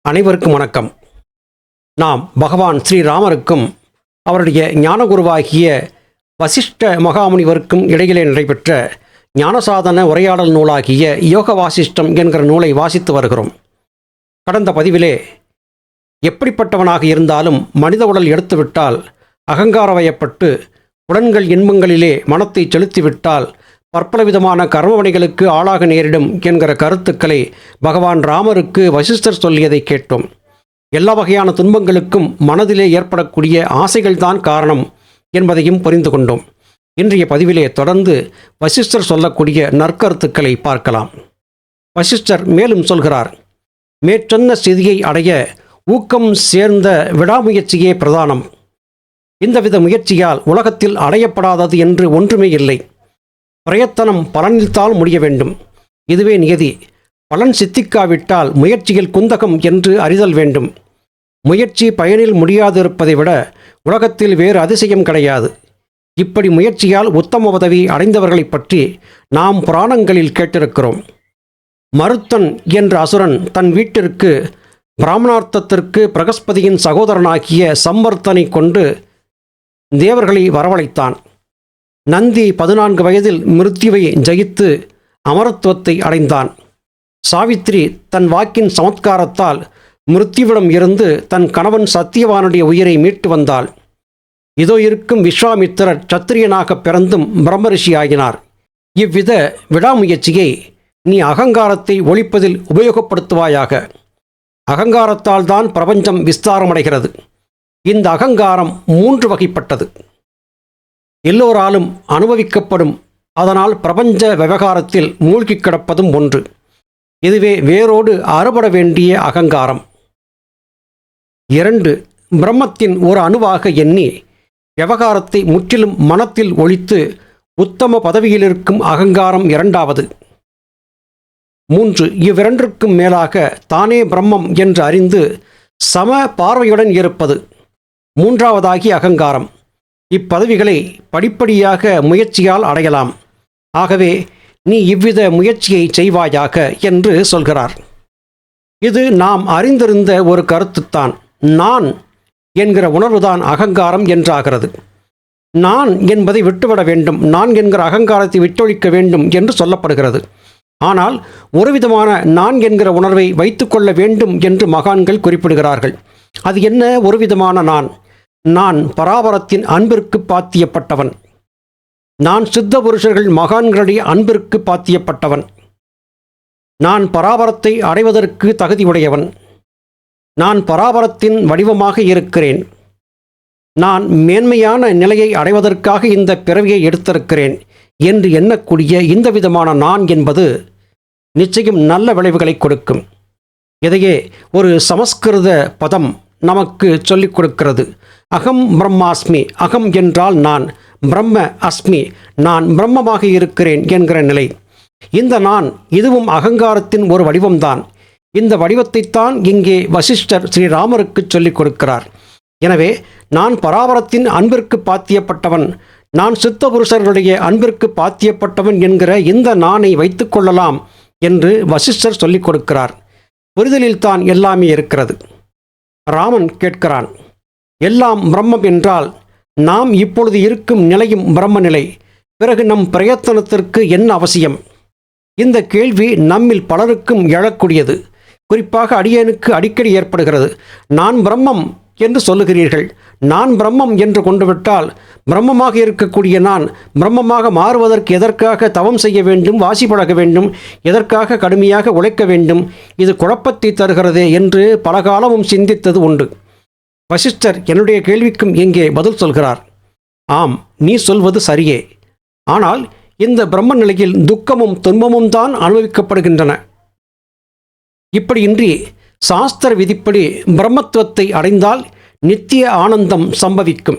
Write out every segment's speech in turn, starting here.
அனைவருக்கும் வணக்கம். நாம் பகவான் ஸ்ரீராமருக்கும் அவருடைய ஞானகுருவாகிய வசிஷ்ட மகாமுனிவருக்கும் இடையிலே நடைபெற்ற ஞானசாதன உரையாடல் நூலாகிய யோக வாசிஷ்டம் என்கிற நூலை வாசித்து வருகிறோம். கடந்த பதிவிலே எப்படிப்பட்டவனாக இருந்தாலும் மனித உடல் எடுத்துவிட்டால் அகங்காரவயப்பட்டு புலன்கள் இன்பங்களிலே மனத்தை செலுத்திவிட்டால் பற்பல விதமான கர்மவணிகளுக்கு ஆளாக நேரிடும் என்கிற கருத்துக்களை பகவான் ராமருக்கு வசிஷ்டர் சொல்லியதை கேட்டோம். எல்லா வகையான துன்பங்களுக்கும் மனதிலே ஏற்படக்கூடிய ஆசைகள்தான் காரணம் என்பதையும் புரிந்து கொண்டோம். இன்றைய பதிவிலே தொடர்ந்து வசிஷ்டர் சொல்லக்கூடிய நற்கருத்துக்களை பார்க்கலாம். வசிஷ்டர் மேலும் சொல்கிறார், மேற்சொன்ன ஸ்திதியை அடைய ஊக்கம் சேர்ந்த விடாமுயற்சியே பிரதானம். இந்தவித முயற்சியால் உலகத்தில் அடையப்படாதது என்று ஒன்றுமே இல்லை. பிரயத்தனம் பலனில்தான் முடிய வேண்டும். இதுவே நியதி. பலன் சித்திக்காவிட்டால் முயற்சியில் குந்தகம் என்று அறிதல் வேண்டும். முயற்சி பயனில் முடியாதிருப்பதை விட உலகத்தில் வேறு அதிசயம் கிடையாது. இப்படி முயற்சியால் உத்தம உதவி அடைந்தவர்களைப் பற்றி நாம் புராணங்களில் கேட்டிருக்கிறோம். மருத்தன் என்ற அசுரன் தன் வீட்டிற்கு பிராமணார்த்தத்திற்கு பிரகஸ்பதியின் சகோதரனாகிய சம்பர்த்தனை கொண்டு தேவர்களை வரவழைத்தான். நந்தி 14 வயதில் மிருத்யுவை ஜெயித்து அமரத்துவத்தை அடைந்தான். சாவித்திரி தன் வாக்கின் சமத்காரத்தால் மிருத்யுவிடம் இருந்து தன் கணவன் சத்தியவானுடைய உயிரை மீட்டு வந்தாள். இதோ இருக்கும் விஸ்வாமித்திரர் சத்திரியனாக பிறந்தும் பிரம்மரிஷியாகினார். இவ்வித விடாமுயற்சியை நீ அகங்காரத்தை ஒழிப்பதில் உபயோகப்படுத்துவாயாக. அகங்காரத்தால் தான் பிரபஞ்சம் விஸ்தாரமடைகிறது. இந்த அகங்காரம் 3 வகைப்பட்டது. எல்லோராலும் அனுபவிக்கப்படும், அதனால் பிரபஞ்ச விவகாரத்தில் மூழ்கி கிடப்பதும் ஒன்று. இதுவே வேரோடு அறுபட வேண்டிய அகங்காரம். 2. பிரம்மத்தின் ஒரு அணுவாக எண்ணி விவகாரத்தை முற்றிலும் மனத்தில் ஒழித்து உத்தம பதவியிலிருக்கும் அகங்காரம் 2வது. 3. இவ்விரண்டிற்கும் மேலாக தானே பிரம்மம் என்று அறிந்து சம பார்வையுடன் இருப்பது 3வதாகிய அகங்காரம். இப்பதவிகளை படிப்படியாக முயற்சியால் அடையலாம். ஆகவே நீ இவ்வித முயற்சியை செய்வாயாக என்று சொல்கிறார். இது நாம் அறிந்திருந்த ஒரு கருத்துத்தான். நான் என்கிற உணர்வுதான் அகங்காரம் என்றாகிறது. நான் என்பதை விட்டுவிட வேண்டும், நான் என்கிற அகங்காரத்தை விட்டொழிக்க வேண்டும் என்று சொல்லப்படுகிறது. ஆனால் ஒரு விதமான நான் என்கிற உணர்வை வைத்துக்கொள்ள வேண்டும் என்று மகான்கள் குறிப்பிடுகிறார்கள். அது என்ன ஒரு விதமான நான்? நான் பராபரத்தின் அன்பிற்கு பாத்தியப்பட்டவன். நான் சித்த புருஷர்கள் மகான்களுடைய அன்பிற்கு பாத்தியப்பட்டவன். நான் பராபரத்தை அடைவதற்கு தகுதியுடையவன். நான் பராபரத்தின் வடிவமாக இருக்கிறேன். நான் மேன்மையான நிலையை அடைவதற்காக இந்த பிறவியை எடுத்திருக்கிறேன் என்று எண்ணக்கூடிய இந்த விதமான நான் என்பது நிச்சயம் நல்ல விளைவுகளை கொடுக்கும். இதையே ஒரு சமஸ்கிருத பதம் நமக்கு சொல்லிக் கொடுக்கிறது. அகம் பிரம்மாஸ்மி. அகம் என்றால் நான், பிரம்ம அஸ்மி, நான் பிரம்மமாக இருக்கிறேன் என்கிற நிலை. இந்த நான் இதுவும் அகங்காரத்தின் ஒரு வடிவம்தான். இந்த வடிவத்தைத்தான் இங்கே வசிஷ்டர் ஸ்ரீராமருக்கு சொல்லிக் கொடுக்கிறார். எனவே நான் பராபரத்தின் அன்பிற்கு பாத்தியப்பட்டவன், நான் சித்த புருஷர்களுடைய அன்பிற்கு பாத்தியப்பட்டவன் என்கிற இந்த நானை வைத்து கொள்ளலாம் என்று வசிஷ்டர் சொல்லிக் கொடுக்கிறார். புரிதலில்தான் எல்லாமே இருக்கிறது. ராமன் கேட்கிறான், எல்லாம் பிரம்மம் என்றால் நாம் இப்பொழுது இருக்கும் நிலையும் பிரம்ம நிலை. பிறகு நம் பிரயத்தனத்திற்கு என்ன அவசியம்? இந்த கேள்வி நம்மில் பலருக்கும் எழக்கூடியது. குறிப்பாக அடியேனுக்கு அடிக்கடி ஏற்படுகிறது. நான் பிரம்மம் என்று சொல்லுகிறீர்கள். நான் பிரம்மம் என்று கொண்டுவிட்டால் பிரம்மமாக இருக்கக்கூடிய நான் பிரம்மமாக மாறுவதற்கு எதற்காக தவம் செய்ய வேண்டும், வாசி பழக வேண்டும், எதற்காக கடுமையாக உழைக்க வேண்டும்? இது குழப்பத்தை தருகிறதே என்று பலகாலமும் சிந்தித்தது உண்டு. வசிஷ்டர் என்னுடைய கேள்விக்கும் இங்கே பதில் சொல்கிறார். ஆம், நீ சொல்வது சரியே. ஆனால் இந்த பிரம்ம நிலையில் துக்கமும் துன்பமும் தான் அனுபவிக்கப்படுகின்றன. இப்படியின்றி சாஸ்திர விதிப்படி பிரம்மத்துவத்தை அடைந்தால் நித்திய ஆனந்தம் சம்பவிக்கும்.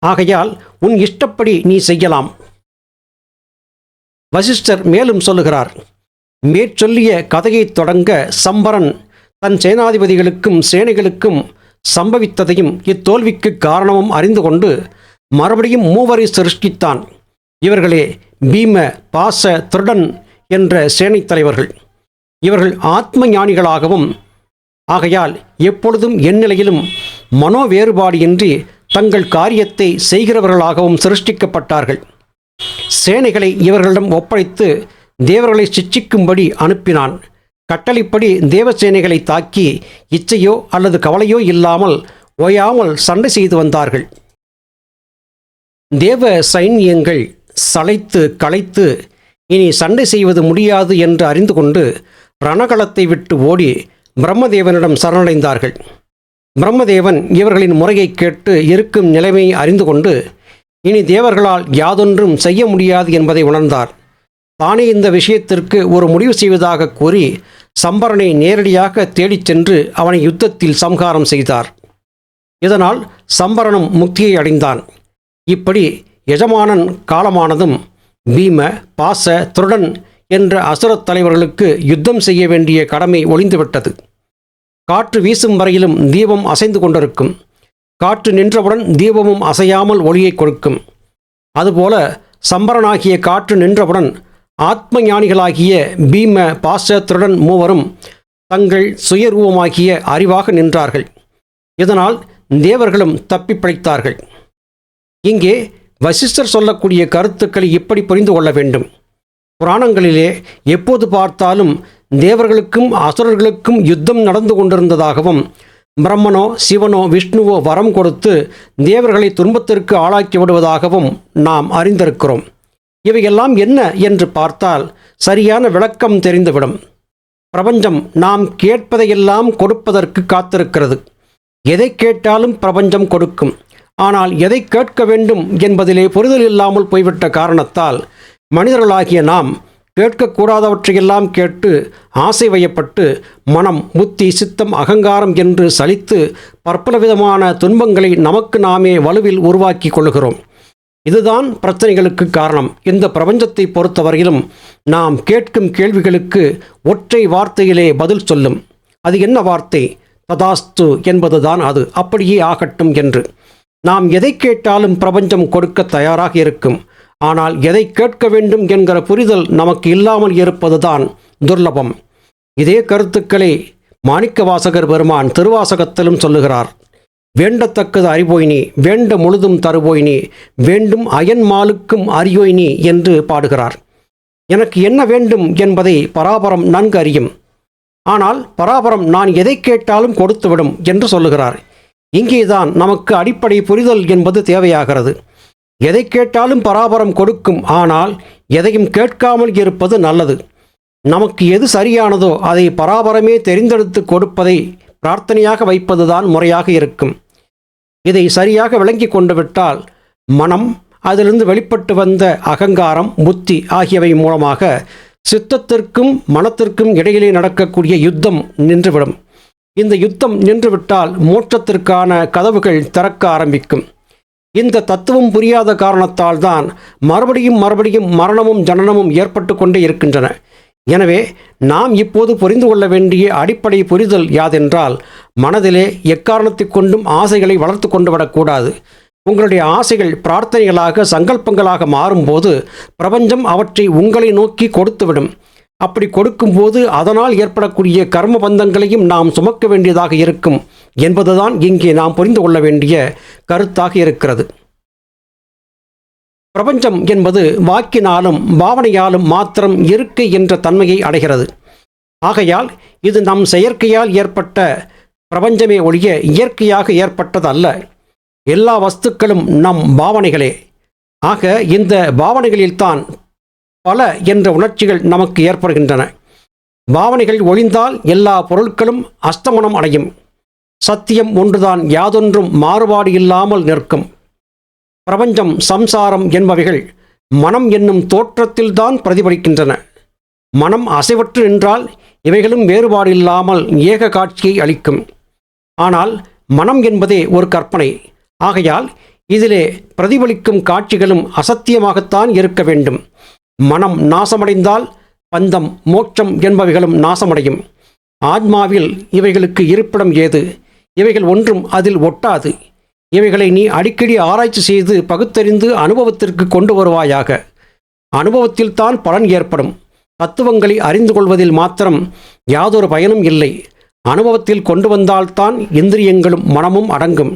ஆகையால் உன் இஷ்டப்படி நீ செய்யலாம். வசிஷ்டர் மேலும் சொல்லுகிறார், மேற்சொல்லிய கதையை தொடங்க சம்பரன் தன் சேனாதிபதிகளுக்கும் சேனைகளுக்கும் சம்பவித்ததையும் இத்தோல்விக்கு காரணமும் அறிந்து கொண்டு மறுபடியும் 3 சிருஷ்டித்தான். இவர்களே பீம, பாச, திருடன் என்ற சேனைத் தலைவர்கள். இவர்கள் ஆத்ம ஞானிகளாகவும் ஆகையால் எப்பொழுதும் எந்நிலையிலும் மனோ வேறுபாடு இன்றி தங்கள் காரியத்தை செய்கிறவர்களாகவும் சிருஷ்டிக்கப்பட்டார்கள். சேனைகளை இவர்களிடம் ஒப்படைத்து தேவர்களை சிட்சிக்கும்படி அனுப்பினான். கட்டளைப்படி தேவசேனைகளை தாக்கி இச்சையோ அல்லது கவலையோ இல்லாமல் ஓயாமல் சண்டை செய்து வந்தார்கள். தேவ சைன்யங்கள் சளைத்து களைத்து இனி சண்டை செய்வது முடியாது என்று அறிந்து கொண்டு ரணகளத்தை விட்டு ஓடி பிரம்மதேவனிடம் சரணடைந்தார்கள். பிரம்மதேவன் இவர்களின் முறையை கேட்டு இருக்கும் நிலைமையை அறிந்து கொண்டு இனி தேவர்களால் யாதொன்றும் செய்ய முடியாது என்பதை உணர்ந்தார். தானே இந்த விஷயத்திற்கு ஒரு முடிவு செய்வதாக கூறி சம்பரனை நேரடியாக தேடிச் சென்று அவனை யுத்தத்தில் சம்ஹாரம் செய்தார். இதனால் சம்பரனும் முக்தியை அடைந்தான். இப்படி எஜமானன் காலமானதும் பீம, பாச, துருடன் என்ற அசுரத் தலைவர்களுக்கு யுத்தம் செய்ய வேண்டிய கடமை ஒளிந்துவிட்டது. காற்று வீசும் வரையிலும் தீபம் அசைந்து கொண்டிருக்கும். காற்று நின்றவுடன் தீபமும் அசையாமல் ஒளியை கொடுக்கும். அதுபோல சம்பரனாகிய காற்று நின்றவுடன் ஆத்ம ஞானிகளாகிய பீம, பாச, துருடன் மூவரும் தங்கள் சுயரூபமாகிய அறிவாக நின்றார்கள். இதனால் தேவர்களும் தப்பி பிழைத்தார்கள். இங்கே வசிஷ்டர் சொல்லக்கூடிய கருத்துக்களை இப்படி புரிந்து கொள்ள வேண்டும். புராணங்களிலே எப்போது பார்த்தாலும் தேவர்களுக்கும் அசுரர்களுக்கும் யுத்தம் நடந்து கொண்டிருந்ததாகவும் பிரம்மனோ சிவனோ விஷ்ணுவோ வரம் கொடுத்து தேவர்களை துன்பத்திற்கு ஆளாக்கி விடுவதாகவும் நாம் அறிந்திருக்கிறோம். இவையெல்லாம் என்ன என்று பார்த்தால் சரியான விளக்கம் தெரிந்துவிடும். பிரபஞ்சம் நாம் கேட்பதையெல்லாம் கொடுப்பதற்கு காத்திருக்கிறது. எதை கேட்டாலும் பிரபஞ்சம் கொடுக்கும். ஆனால் எதை கேட்க வேண்டும் என்பதிலே புரிதல் இல்லாமல் போய்விட்ட காரணத்தால் மனிதர்களாகிய நாம் கேட்கக்கூடாதவற்றையெல்லாம் கேட்டு ஆசை வயப்பட்டு மனம், புத்தி, சித்தம், அகங்காரம் என்று சலித்து பற்பல விதமான துன்பங்களை நமக்கு நாமே வலுவில் உருவாக்கி கொள்கிறோம். இதுதான் பிரச்சனைகளுக்கு காரணம். இந்த பிரபஞ்சத்தை பொறுத்தவரையிலும் நாம் கேட்கும் கேள்விகளுக்கு ஒற்றை வார்த்தையிலே பதில் சொல்லும். அது என்ன வார்த்தை? ததாஸ்து என்பதுதான் அது. அப்படியே ஆகட்டும் என்று. நாம் எதை கேட்டாலும் பிரபஞ்சம் கொடுக்க தயாராக இருக்கும். ஆனால் எதை கேட்க வேண்டும் என்கிற புரிதல் நமக்கு இல்லாமல் இருப்பதுதான் துர்லபம். இதே கருத்துக்களை மாணிக்கவாசகர் பெருமான் திருவாசகத்திலும் சொல்லுகிறார். வேண்டத்தக்கது அறிவோய்னி, வேண்ட முழுதும் தருவோய்னி, வேண்டும் அயன்மாலுக்கும் அறியோய்னி என்று பாடுகிறார். எனக்கு என்ன வேண்டும் என்பதை பராபரம் நன்கு அறியும். ஆனால் பராபரம் நான் எதை கேட்டாலும் கொடுத்துவிடும் என்று சொல்லுகிறார். இங்கேதான் நமக்கு அடிப்படை புரிதல் என்பது தேவையாகிறது. எதை கேட்டாலும் பராபரம் கொடுக்கும். ஆனால் எதையும் கேட்காமல் இருப்பது நல்லது. நமக்கு எது சரியானதோ அதை பராபரமே தெரிந்தெடுத்து கொடுப்பதை பிரார்த்தனையாக வைப்பதுதான் முறையாக இருக்கும். இதை சரியாக விளங்கி கொண்டு விட்டால் மனம், அதிலிருந்து வெளிப்பட்டு வந்த அகங்காரம், புத்தி ஆகியவை மூலமாக சித்தத்திற்கும் மனத்திற்கும் இடையிலே நடக்கக்கூடிய யுத்தம் நின்றுவிடும். இந்த யுத்தம் நின்றுவிட்டால் மோட்சத்திற்கான கதவுகள் திறக்க ஆரம்பிக்கும். இந்த தத்துவம் புரியாத காரணத்தால் தான் மறுபடியும் மரணமும் ஜனனமும் ஏற்பட்டு கொண்டே இருக்கின்றன. எனவே நாம் இப்போது புரிந்து கொள்ள வேண்டிய அடிப்படை புரிதல் யாதென்றால், மனதிலே எக்காரணத்தை கொண்டும் ஆசைகளை வளர்த்து கொண்டு விடக்கூடாது. உங்களுடைய ஆசைகள் பிரார்த்தனைகளாக, சங்கல்பங்களாக மாறும்போது பிரபஞ்சம் அவற்றை உங்களை நோக்கி கொடுத்துவிடும். அப்படி கொடுக்கும்போது அதனால் ஏற்படக்கூடிய கர்ம பந்தங்களையும் நாம் சுமக்க வேண்டியதாக இருக்கும் என்பதுதான் இங்கே நாம் புரிந்து கொள்ள வேண்டிய கருத்தாக இருக்கிறது. பிரபஞ்சம் என்பது வாக்கினாலும் பாவனையாலும் மாத்திரம் இருக்கை என்ற தன்மையை அடைகிறது. ஆகையால் இது நம் செயற்கையால் ஏற்பட்ட பிரபஞ்சமே ஒழிய இயற்கையாக ஏற்பட்டது அல்ல. எல்லா வஸ்துக்களும் நம் பாவனைகளே. ஆக இந்த பாவனைகளில்தான் பல என்ற உணர்ச்சிகள் நமக்கு ஏற்படுகின்றன. பாவனைகள் ஒழிந்தால் எல்லா பொருட்களும் அஸ்தமனம் அடையும். சத்தியம் ஒன்றுதான், யாதொன்றும் மாறுபாடு இல்லாமல் நிற்கும். பிரபஞ்சம், சம்சாரம் என்பவைகள் மனம் என்னும் தோற்றத்தில்தான் பிரதிபலிக்கின்றன. மனம் அசைவற்று நின்றால் இவைகளும் வேறுபாடு இல்லாமல் ஏக காட்சியை அளிக்கும். ஆனால் மனம் என்பதே ஒரு கற்பனை. ஆகையால் இதிலே பிரதிபலிக்கும் காட்சிகளும் அசத்தியமாகத்தான் இருக்க வேண்டும். மனம் நாசமடைந்தால் பந்தம், மோட்சம் என்பவைகளும் நாசமடையும். ஆத்மாவில் இவைகளுக்கு இருப்பிடம் ஏது? இவைகள் ஒன்றும் அதில் ஒட்டாது. இவைகளை நீ அடிக்கடி ஆராய்ச்சி செய்து பகுத்தறிந்து அனுபவத்திற்கு கொண்டு வருவாயாக. அனுபவத்தில்தான் பலன் ஏற்படும். தத்துவங்களை அறிந்து கொள்வதில் மாத்திரம் யாதொரு பயனும் இல்லை. அனுபவத்தில் கொண்டு வந்தால்தான் இந்திரியங்களும் மனமும் அடங்கும்.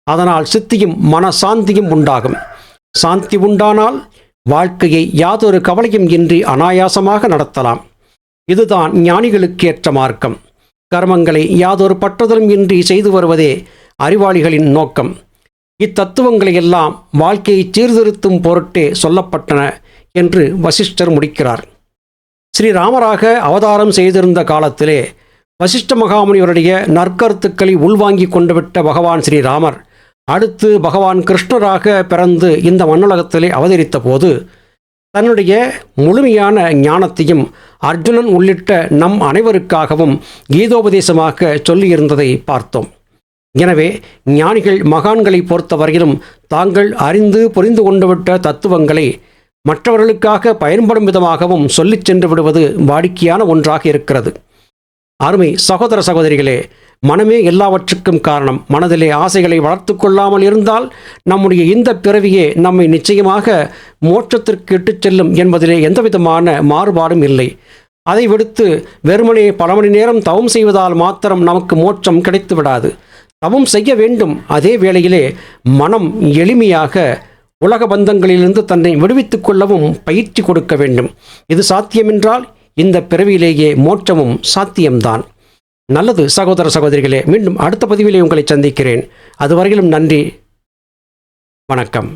அதனால் சித்தியும் மனசாந்தியும் உண்டாகும். சாந்தி உண்டானால் வாழ்க்கையை யாதொரு கவலையும் இன்றி அனாயாசமாக நடத்தலாம். இதுதான் ஞானிகளுக்கு ஏற்ற மார்க்கம். கர்மங்களை யாதொரு பற்றுதலும் இன்றி செய்து வருவதே அறிவாளிகளின் நோக்கம். இத்தத்துவங்களை எல்லாம் வாழ்க்கையை சீர்திருத்தும் பொருட்டே சொல்லப்பட்டன என்று வசிஷ்டர் முடிக்கிறார். ஸ்ரீராமராக அவதாரம் செய்திருந்த காலத்திலே வசிஷ்ட மகாமுனிவருடைய நற்கருத்துக்களை உள்வாங்கி கொண்டுவிட்ட பகவான் ஸ்ரீராமர் அடுத்து பகவான் கிருஷ்ணராக பிறந்து இந்த மண்ணுலகத்திலே அவதரித்த போது தன்னுடைய முழுமையான ஞானத்தையும் அர்ஜுனன் உள்ளிட்ட நம் அனைவருக்காகவும் கீதோபதேசமாக சொல்லியிருந்ததை பார்த்தோம். எனவே ஞானிகள் மகான்களை பொறுத்தவரையிலும் தாங்கள் அறிந்து புரிந்து கொண்டுவிட்ட தத்துவங்களை மற்றவர்களுக்காக பயன்படும் விதமாகவும் சொல்லிச் சென்று விடுவது வாடிக்கையான ஒன்றாக இருக்கிறது. அருமை சகோதர சகோதரிகளே, மனமே எல்லாவற்றுக்கும் காரணம். மனதிலே ஆசைகளை வளர்த்து கொள்ளாமல் இருந்தால் நம்முடைய இந்த பிறவியே நம்மை நிச்சயமாக மோட்சத்திற்கு இட்டுச் செல்லும் என்பதிலே எந்தவிதமான மாறுபாடும் இல்லை. அதை விடுத்து வெறுமனே பல மணி நேரம் தவம் செய்வதால் மாத்திரம் நமக்கு மோட்சம் கிடைத்து விடாது. தவம் செய்ய வேண்டும். அதே வேளையிலே மனம் எளிமையாக உலக பந்தங்களிலிருந்து தன்னை விடுவித்துக் கொள்ளவும் பயிற்சி கொடுக்க வேண்டும். இது சாத்தியமென்றால் இந்த பிறவியிலேயே மோட்சமும் சாத்தியம்தான். நல்லது சகோதர சகோதரிகளே, மீண்டும் அடுத்த பதிவிலே உங்களை சந்திக்கிறேன். அதுவரையிலும் நன்றி, வணக்கம்.